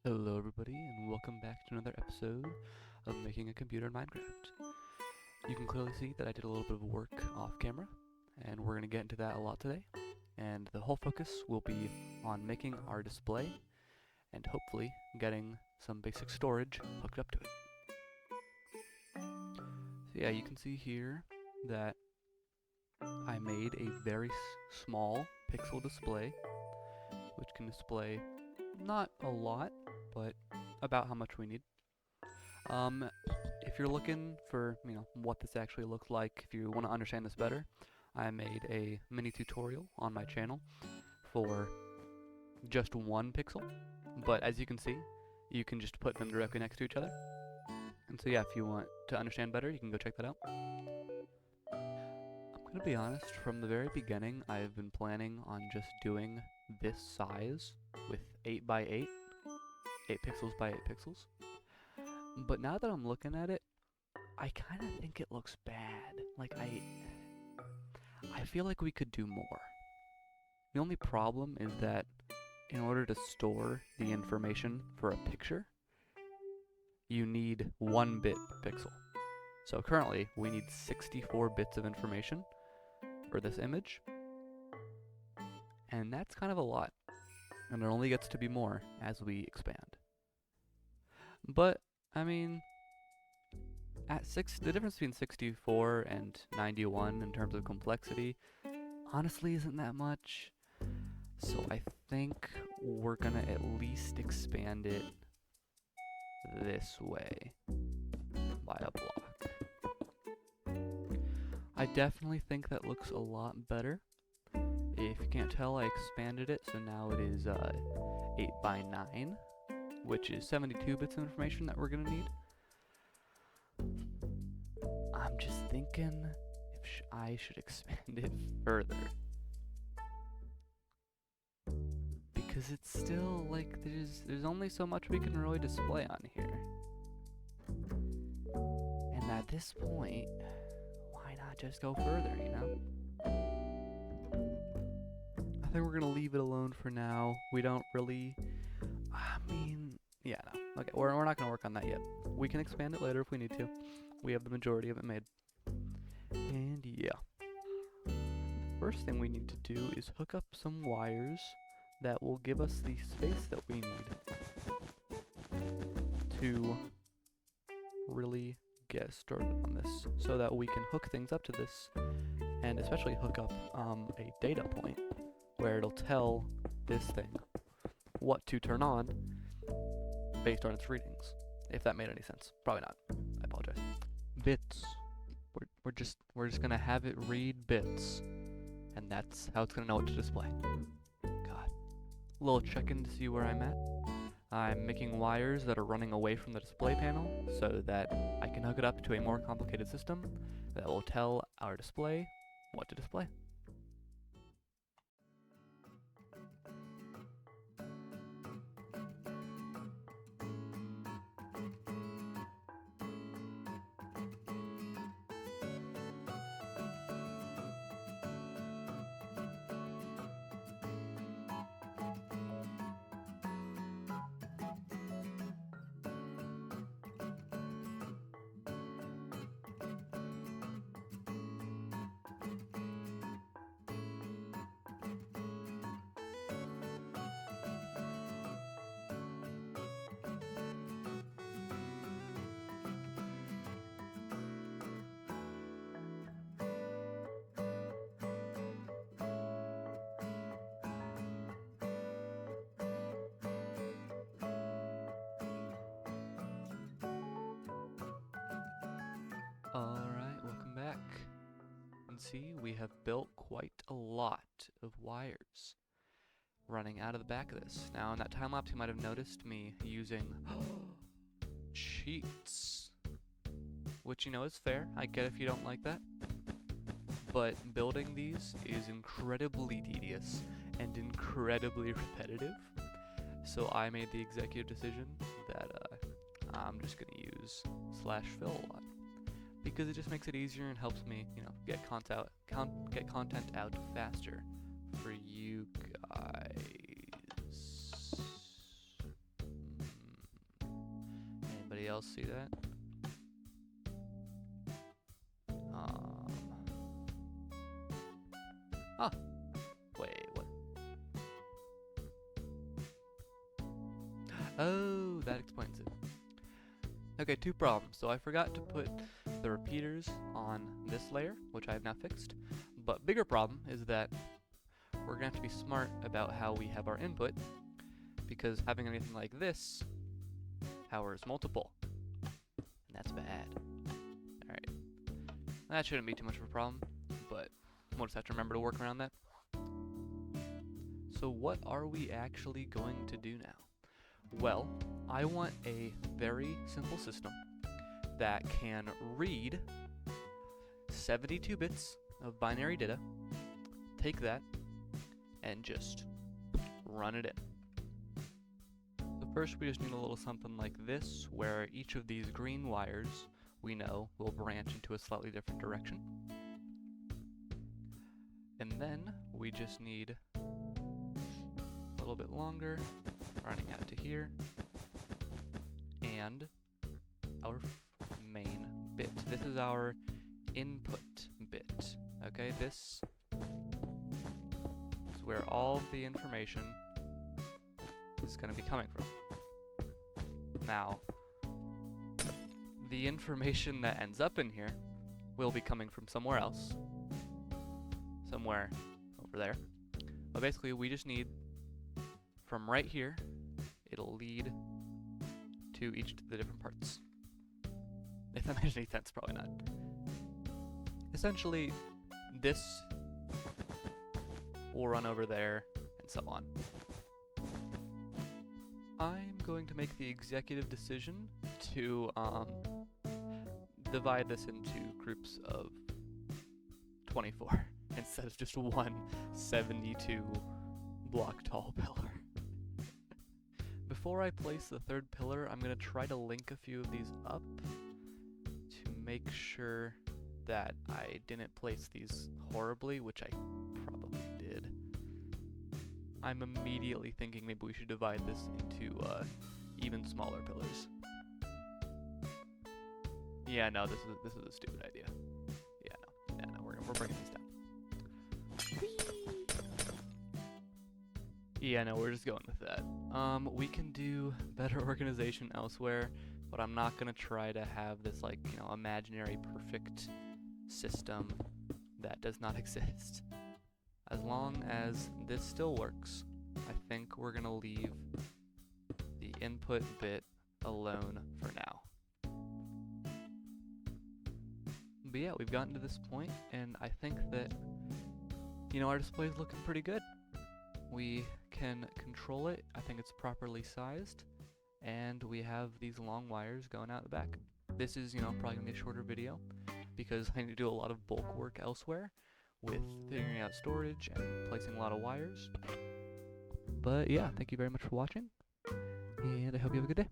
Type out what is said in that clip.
Hello everybody and welcome back to another episode of Making a Computer in Minecraft. You can clearly see that I did a little bit of work off camera and we're going to get into that a lot today. And the whole focus will be on making our display and hopefully getting some basic storage hooked up to it. So yeah, you can see here that I made a very small pixel display which can display not a lot, but about how much we need. If you're looking for, what this actually looks like, if you want to understand this better, I made a mini tutorial on my channel for just one pixel. But as you can see, you can just put them directly next to each other. And so yeah, if you want to understand better, you can go check that out. I'm gonna be honest, from the very beginning, I've been planning on just doing this size with 8 by 8, 8 pixels by 8 pixels. But now that I'm looking at it, I kind of think it looks bad. Like, I feel like we could do more. The only problem is that in order to store the information for a picture, you need 1 bit per pixel. So currently, we need 64 bits of information for this image, and that's kind of a lot. And it only gets to be more as we expand. But, I mean, the difference between 64 and 91 in terms of complexity honestly isn't that much. So I think we're gonna at least expand it this way by a block. I definitely think that looks a lot better. If you can't tell, I expanded it, so now it is 8 by 9, which is 72 bits of information that we're gonna need. I'm just thinking if I should expand it further. Because it's still, like, there's only so much we can really display on here. And at this point, why not just go further, you know? I think we're gonna leave it alone for now. We don't really, yeah, no. Okay, we're not gonna work on that yet. We can expand it later if we need to. We have the majority of it made. And yeah. First thing we need to do is hook up some wires that will give us the space that we need to really get started on this, so that we can hook things up to this, and especially hook up a data point where it'll tell this thing what to turn on based on its readings. If that made any sense. Probably not. I apologize. Bits. We're just gonna have it read bits, and that's how it's gonna know what to display. God. A little check-in to see where I'm at. I'm making wires that are running away from the display panel so that I can hook it up to a more complicated system that will tell our display what to display. Alright, welcome back. You can see we have built quite a lot of wires running out of the back of this. Now in that time lapse you might have noticed me using cheats, which is fair. I get if you don't like that. But building these is incredibly tedious and incredibly repetitive. So I made the executive decision that I'm just gonna use /fill a lot, because it just makes it easier and helps me, get content out faster for you guys. else see that? Ah, wait, what? Oh, that explains it. Okay, two problems. So I forgot to put the repeaters on this layer, which I have now fixed. But bigger problem is that we're gonna have to be smart about how we have our input, because having anything like this powers multiple, and that's bad. Alright, that shouldn't be too much of a problem, but we'll just have to remember to work around that. So what are we actually going to do now? Well, I want a very simple system that can read 72 bits of binary data, take that, and just run it in. So first we just need a little something like this, where each of these green wires, we know, will branch into a slightly different direction. And then we just need a little bit longer, running out to here, and our main bit. This is our input bit. Okay, this is where all the information is going to be coming from. Now, the information that ends up in here will be coming from somewhere else. Somewhere over there. But basically, we just need, from right here, it'll lead to each of the different parts. If that makes any sense, probably not. Essentially, this will run over there, and so on. I'm going to make the executive decision to divide this into groups of 24 instead of just one 72 block tall pillar. Before I place the third pillar, I'm going to try to link a few of these up to make sure that I didn't place these horribly, which I probably did. I'm immediately thinking maybe we should divide this into even smaller pillars. Yeah, no, this is a stupid idea. Yeah, no, we're bringing this down. Yeah, no, we're just going with that. We can do better organization elsewhere, but I'm not gonna try to have this, like, you know, imaginary perfect system that does not exist. As long as this still works, I think we're gonna leave the input bit alone for now. But yeah, we've gotten to this point, and I think that, you know, our display is looking pretty good. We can control it. I think it's properly sized, and we have these long wires going out the back. This is, you know, probably gonna be a shorter video because I need to do a lot of bulk work elsewhere with figuring out storage and placing a lot of wires. But yeah, thank you very much for watching, and I hope you have a good day.